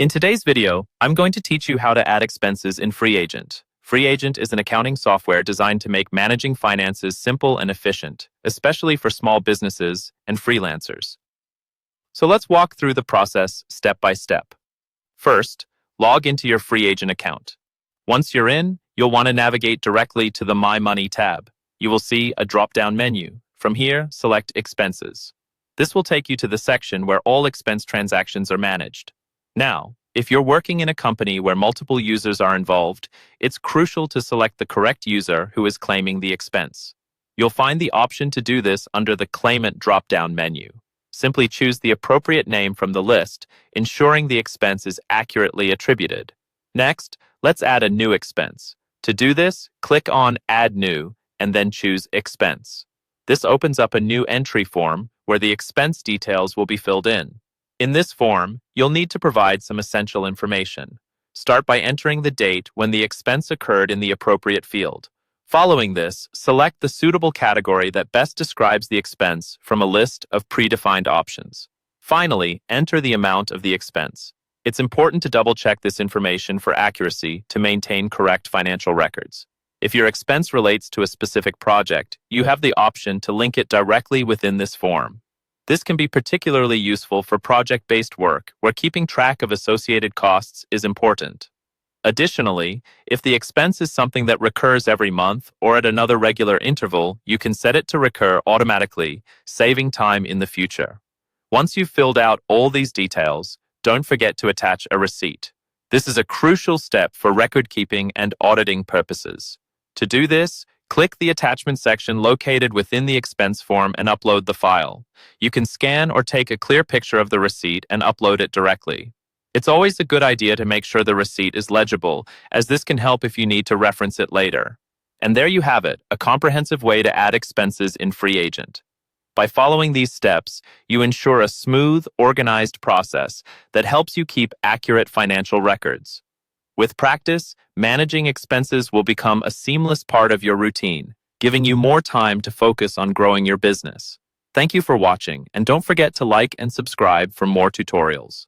In today's video, I'm going to teach you how to add expenses in Freeagent. Freeagent is an accounting software designed to make managing finances simple and efficient, especially for small businesses and freelancers. So let's walk through the process step by step. First, log into your Freeagent account. Once you're in, you'll want to navigate directly to the My Money tab. You will see a drop-down menu. From here, select Expenses. This will take you to the section where all expense transactions are managed. Now, if you're working in a company where multiple users are involved, it's crucial to select the correct user who is claiming the expense. You'll find the option to do this under the Claimant drop-down menu. Simply choose the appropriate name from the list, ensuring the expense is accurately attributed. Next, let's add a new expense. To do this, click on Add New and then choose Expense. This opens up a new entry form where the expense details will be filled in. In this form, you'll need to provide some essential information. Start by entering the date when the expense occurred in the appropriate field. Following this, select the suitable category that best describes the expense from a list of predefined options. Finally, enter the amount of the expense. It's important to double-check this information for accuracy to maintain correct financial records. If your expense relates to a specific project, you have the option to link it directly within this form. This can be particularly useful for project-based work, where keeping track of associated costs is important. Additionally, if the expense is something that recurs every month or at another regular interval, you can set it to recur automatically, saving time in the future. Once you've filled out all these details, don't forget to attach a receipt. This is a crucial step for record-keeping and auditing purposes. To do this, click the attachment section located within the expense form and upload the file. You can scan or take a clear picture of the receipt and upload it directly. It's always a good idea to make sure the receipt is legible, as this can help if you need to reference it later. And there you have it, a comprehensive way to add expenses in Freeagent. By following these steps, you ensure a smooth, organized process that helps you keep accurate financial records. With practice, managing expenses will become a seamless part of your routine, giving you more time to focus on growing your business. Thank you for watching, and don't forget to like and subscribe for more tutorials.